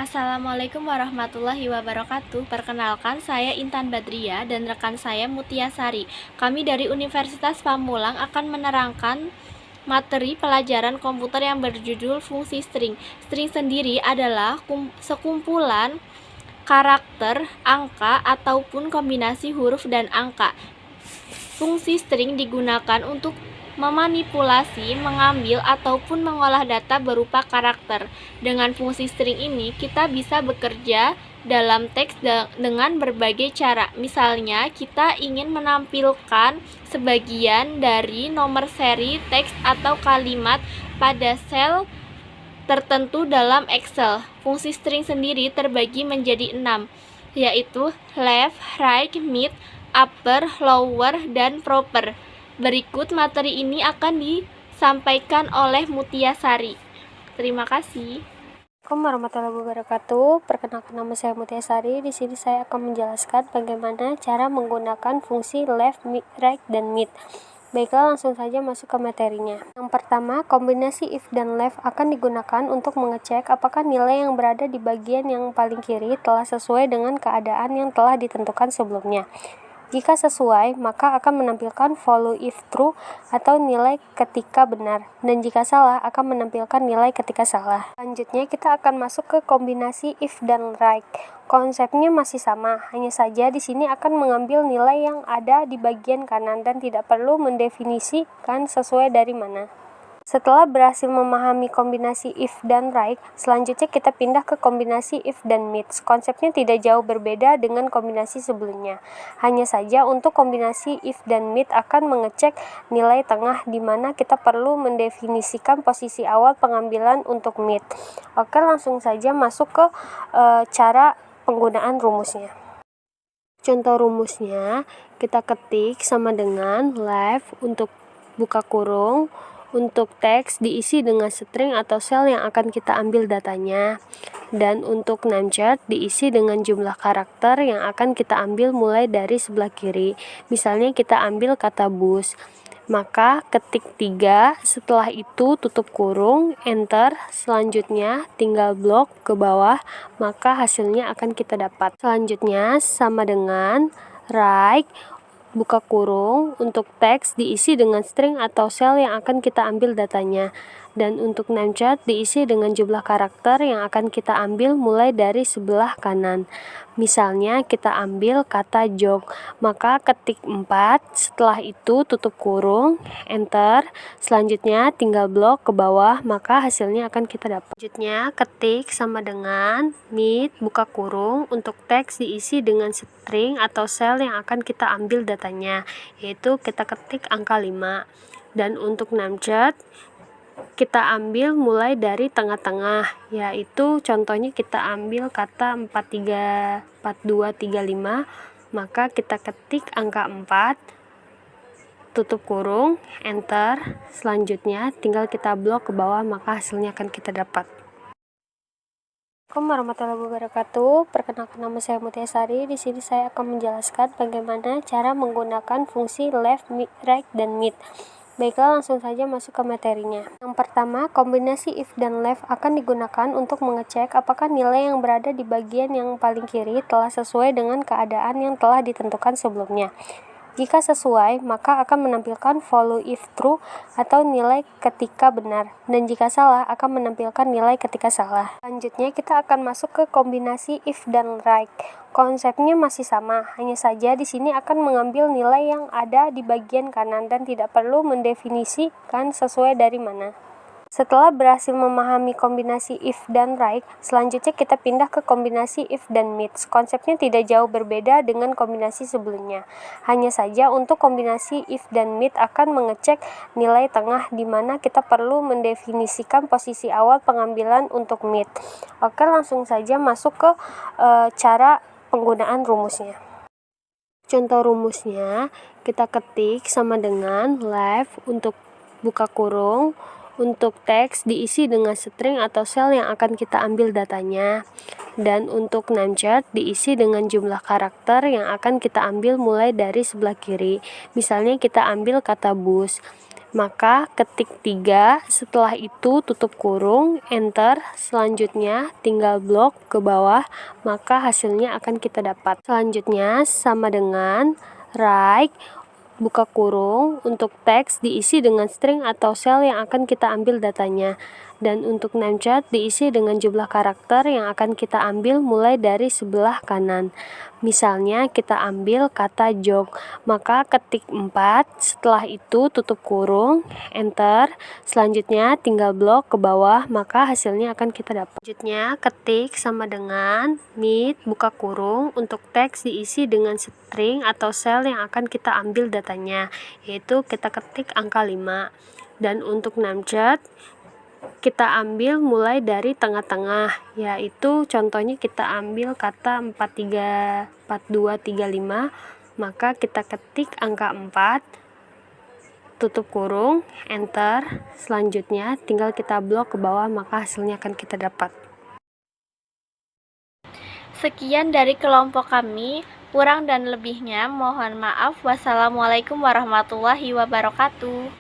Assalamualaikum warahmatullahi wabarakatuh. Perkenalkan, saya Intan Badria dan rekan saya Mutia Sari. Kami dari Universitas Pamulang akan menerangkan materi pelajaran komputer yang berjudul fungsi string. String sendiri adalah sekumpulan karakter, angka, ataupun kombinasi huruf dan angka. Fungsi string digunakan untuk memanipulasi, mengambil, ataupun mengolah data berupa karakter. Dengan fungsi string ini, kita bisa bekerja dalam teks dengan berbagai cara. Misalnya, kita ingin menampilkan sebagian dari nomor seri teks atau kalimat pada sel tertentu dalam Excel. Fungsi string sendiri terbagi menjadi 6, yaitu left, right, mid, upper, lower, dan proper. Berikut materi ini akan disampaikan oleh Mutia Sari. Terima kasih. Assalamualaikum warahmatullahi wabarakatuh. Perkenalkan, nama saya Mutia Sari. Di sini saya akan menjelaskan bagaimana cara menggunakan fungsi left, right, dan mid. Baiklah, langsung saja masuk ke materinya. Yang pertama, kombinasi if dan left akan digunakan untuk mengecek apakah nilai yang berada di bagian yang paling kiri telah sesuai dengan keadaan yang telah ditentukan sebelumnya. Jika sesuai, maka akan menampilkan value if true atau nilai ketika benar, dan jika salah akan menampilkan nilai ketika salah. Selanjutnya kita akan masuk ke kombinasi if dan right. Konsepnya masih sama, hanya saja di sini akan mengambil nilai yang ada di bagian kanan dan tidak perlu mendefinisikan sesuai dari mana. Setelah berhasil memahami kombinasi if dan right, selanjutnya kita pindah ke kombinasi if dan mid. Konsepnya tidak jauh berbeda dengan kombinasi sebelumnya. Hanya saja untuk kombinasi if dan mid akan mengecek nilai tengah di mana kita perlu mendefinisikan posisi awal pengambilan untuk mid. Oke, langsung saja masuk ke cara penggunaan rumusnya. Contoh rumusnya, kita ketik sama dengan left untuk buka kurung, untuk teks diisi dengan string atau sel yang akan kita ambil datanya, dan untuk name chart diisi dengan jumlah karakter yang akan kita ambil mulai dari sebelah kiri. Misalnya kita ambil kata bus, maka ketik 3, setelah itu tutup kurung, enter, selanjutnya tinggal blok ke bawah, maka hasilnya akan kita dapat. Selanjutnya sama dengan right, buka kurung, untuk teks diisi dengan string atau sel yang akan kita ambil datanya, dan untuk name chart diisi dengan jumlah karakter yang akan kita ambil mulai dari sebelah kanan. Misalnya kita ambil kata jog, maka ketik 4, setelah itu tutup kurung, enter, selanjutnya tinggal blok ke bawah, maka hasilnya akan kita dapat. Selanjutnya ketik sama dengan mid, buka kurung, untuk teks diisi dengan string atau sel yang akan kita ambil datanya, yaitu kita ketik angka 5, dan untuk name chart kita ambil mulai dari tengah-tengah, yaitu contohnya kita ambil kata 43, 42, 35, maka kita ketik angka 4, tutup kurung, enter, selanjutnya tinggal kita blok ke bawah, maka hasilnya akan kita dapat. Assalamualaikum warahmatullahi wabarakatuh. Perkenalkan, nama saya Mutia Sari. Di sini saya akan menjelaskan bagaimana cara menggunakan fungsi left, right, dan mid. Baiklah, langsung saja masuk ke materinya. Yang pertama, kombinasi if dan left akan digunakan untuk mengecek apakah nilai yang berada di bagian yang paling kiri telah sesuai dengan keadaan yang telah ditentukan sebelumnya. Jika sesuai, maka akan menampilkan value if true atau nilai ketika benar, dan jika salah akan menampilkan nilai ketika salah. Selanjutnya kita akan masuk ke kombinasi if dan right. Konsepnya masih sama, hanya saja di sini akan mengambil nilai yang ada di bagian kanan dan tidak perlu mendefinisikan sesuai dari mana. Setelah berhasil memahami kombinasi if dan right, selanjutnya kita pindah ke kombinasi if dan mid. Konsepnya tidak jauh berbeda dengan kombinasi sebelumnya. Hanya saja untuk kombinasi if dan mid akan mengecek nilai tengah di mana kita perlu mendefinisikan posisi awal pengambilan untuk mid. Oke, langsung saja masuk ke cara penggunaan rumusnya. Contoh rumusnya, kita ketik sama dengan left untuk buka kurung, untuk teks diisi dengan string atau sel yang akan kita ambil datanya, dan untuk name chart diisi dengan jumlah karakter yang akan kita ambil mulai dari sebelah kiri. Misalnya kita ambil kata bus, maka ketik 3, setelah itu tutup kurung, enter, selanjutnya tinggal blok ke bawah, maka hasilnya akan kita dapat. Selanjutnya sama dengan right, buka kurung, untuk teks diisi dengan string atau sel yang akan kita ambil datanya. Dan untuk namechart diisi dengan jumlah karakter yang akan kita ambil mulai dari sebelah kanan. Misalnya kita ambil kata jog, maka ketik 4, setelah itu tutup kurung, enter, selanjutnya tinggal blok ke bawah, maka hasilnya akan kita dapat. Selanjutnya ketik sama dengan meet, buka kurung, untuk teks diisi dengan string atau sel yang akan kita ambil datanya, yaitu kita ketik angka 5. Dan untuk namechart kita ambil mulai dari tengah-tengah, yaitu contohnya kita ambil kata 43, 42, 35, maka kita ketik angka 4, tutup kurung, enter, selanjutnya tinggal kita blok ke bawah, maka hasilnya akan kita dapat. Sekian dari kelompok kami, kurang dan lebihnya mohon maaf. Wassalamualaikum warahmatullahi wabarakatuh.